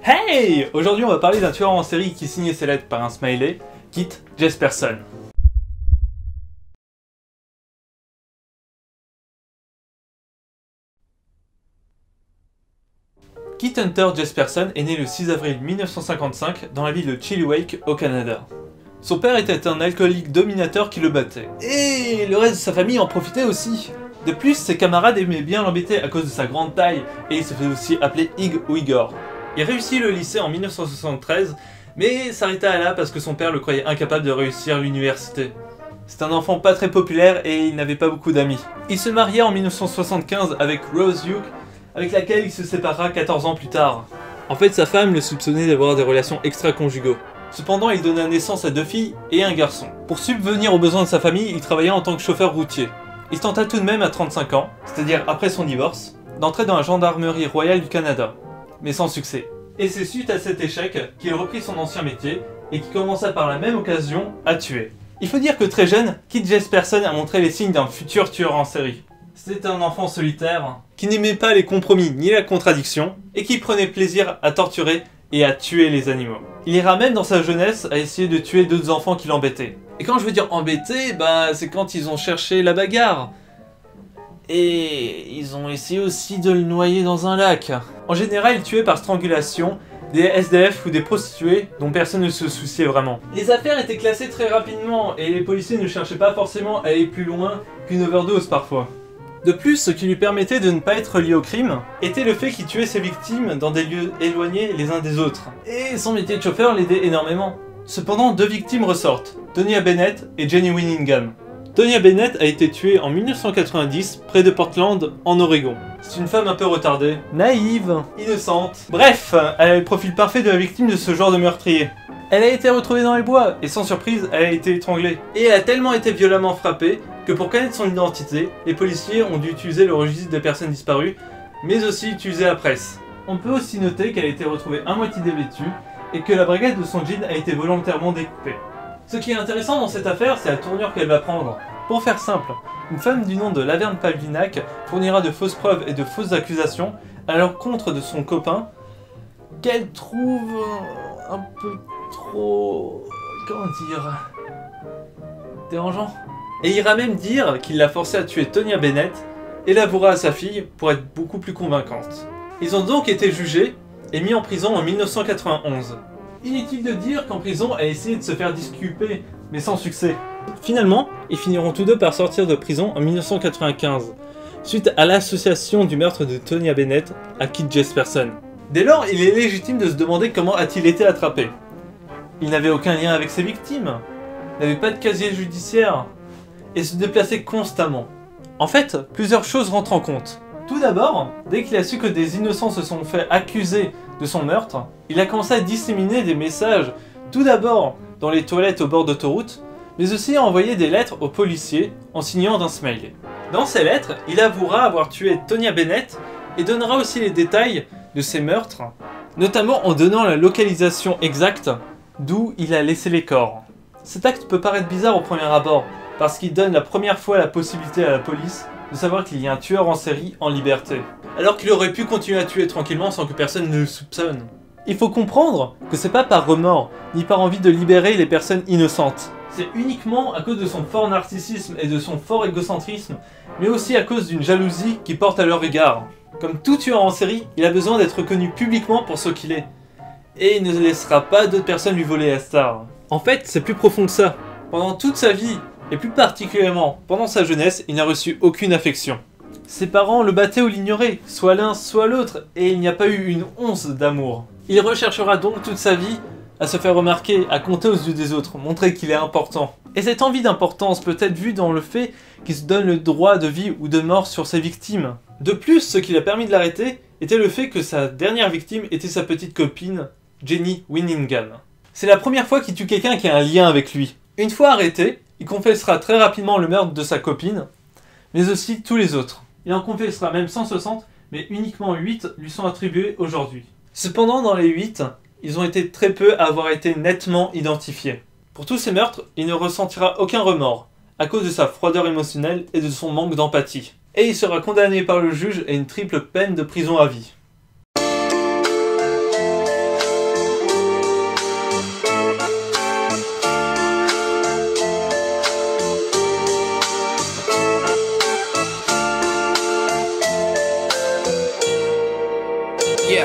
Hey! Aujourd'hui on va parler d'un tueur en série qui signait ses lettres par un smiley, Kit Jesperson. Kit Hunter Jesperson est né le 6 avril 1955 dans la ville de Chilliwack au Canada. Son père était un alcoolique dominateur qui le battait. Et le reste de sa famille en profitait aussi. De plus, ses camarades aimaient bien l'embêter à cause de sa grande taille et il se faisait aussi appeler Ig ou Igor. Il réussit le lycée en 1973, mais s'arrêta là parce que son père le croyait incapable de réussir l'université. C'est un enfant pas très populaire et il n'avait pas beaucoup d'amis. Il se maria en 1975 avec Rose Hughes, avec laquelle il se sépara 14 ans plus tard. En fait, sa femme le soupçonnait d'avoir des relations extra-conjugaux. Cependant, il donna naissance à 2 filles et un garçon. Pour subvenir aux besoins de sa famille, il travailla en tant que chauffeur routier. Il tenta tout de même à 35 ans, c'est-à-dire après son divorce, d'entrer dans la gendarmerie royale du Canada, mais sans succès. Et c'est suite à cet échec qu'il reprit son ancien métier et qui commença par la même occasion à tuer. Il faut dire que très jeune, Kit Jesperson a montré les signes d'un futur tueur en série. C'était un enfant solitaire, qui n'aimait pas les compromis ni la contradiction, et qui prenait plaisir à torturer et à tuer les animaux. Il ira même dans sa jeunesse à essayer de tuer d'autres enfants qui l'embêtaient. Et quand je veux dire embêter, c'est quand ils ont cherché la bagarre. Et ils ont essayé aussi de le noyer dans un lac. En général, il tuait par strangulation des SDF ou des prostituées dont personne ne se souciait vraiment. Les affaires étaient classées très rapidement et les policiers ne cherchaient pas forcément à aller plus loin qu'une overdose parfois. De plus, ce qui lui permettait de ne pas être lié au crime était le fait qu'il tuait ses victimes dans des lieux éloignés les uns des autres. Et son métier de chauffeur l'aidait énormément. Cependant, 2 victimes ressortent, Tonya Bennett et Jenny Winningham. Tonya Bennett a été tuée en 1990 près de Portland, en Oregon. C'est une femme un peu retardée, naïve, innocente. Bref, elle a le profil parfait de la victime de ce genre de meurtrier. Elle a été retrouvée dans les bois et sans surprise, elle a été étranglée. Et elle a tellement été violemment frappée que pour connaître son identité, les policiers ont dû utiliser le registre des personnes disparues, mais aussi utiliser la presse. On peut aussi noter qu'elle a été retrouvée à moitié dévêtue et que la braguette de son jean a été volontairement découpée. Ce qui est intéressant dans cette affaire, c'est la tournure qu'elle va prendre. Pour faire simple, une femme du nom de Laverne Pavlinac fournira de fausses preuves et de fausses accusations à l'encontre de son copain qu'elle trouve un peu trop... comment dire... dérangeant. Et ira même dire qu'il l'a forcé à tuer Tonya Bennett et l'avouera à sa fille pour être beaucoup plus convaincante. Ils ont donc été jugés et mis en prison en 1991. Inutile de dire qu'en prison, elle a essayé de se faire disculper, mais sans succès. Finalement, ils finiront tous deux par sortir de prison en 1995, suite à l'association du meurtre de Tonya Bennett à Kit Jesperson. Dès lors, il est légitime de se demander comment a-t-il été attrapé. Il n'avait aucun lien avec ses victimes, n'avait pas de casier judiciaire, et se déplaçait constamment. En fait, plusieurs choses rentrent en compte. Tout d'abord, dès qu'il a su que des innocents se sont fait accuser de son meurtre, il a commencé à disséminer des messages, tout d'abord dans les toilettes au bord d'autoroute, mais aussi à envoyer des lettres aux policiers en signant d'un smiley. Dans ces lettres, il avouera avoir tué Tonya Bennett et donnera aussi les détails de ses meurtres, notamment en donnant la localisation exacte d'où il a laissé les corps. Cet acte peut paraître bizarre au premier abord, parce qu'il donne la première fois la possibilité à la police de savoir qu'il y a un tueur en série en liberté, alors qu'il aurait pu continuer à tuer tranquillement sans que personne ne le soupçonne. Il faut comprendre que c'est pas par remords, ni par envie de libérer les personnes innocentes. C'est uniquement à cause de son fort narcissisme et de son fort égocentrisme, mais aussi à cause d'une jalousie qui porte à leur égard. Comme tout tueur en série, il a besoin d'être reconnu publiquement pour ce qu'il est, et il ne laissera pas d'autres personnes lui voler la star. En fait, c'est plus profond que ça. Pendant toute sa vie, et plus particulièrement pendant sa jeunesse, il n'a reçu aucune affection. Ses parents le battaient ou l'ignoraient, soit l'un soit l'autre, et il n'y a pas eu une once d'amour. Il recherchera donc toute sa vie à se faire remarquer, à compter aux yeux des autres, montrer qu'il est important. Et cette envie d'importance peut être vue dans le fait qu'il se donne le droit de vie ou de mort sur ses victimes. De plus, ce qui l'a permis de l'arrêter était le fait que sa dernière victime était sa petite copine, Jenny Winningham. C'est la première fois qu'il tue quelqu'un qui a un lien avec lui. Une fois arrêté, il confessera très rapidement le meurtre de sa copine, mais aussi tous les autres. Il en confessera même 160, mais uniquement 8 lui sont attribués aujourd'hui. Cependant, dans les 8, ils ont été très peu à avoir été nettement identifiés. Pour tous ces meurtres, il ne ressentira aucun remords, à cause de sa froideur émotionnelle et de son manque d'empathie. Et il sera condamné par le juge à une triple peine de prison à vie. Yeah.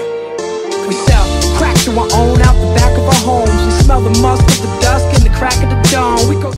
We sell crack to our own out the back of our homes. We smell the musk of the dusk and the crack of the dawn. We go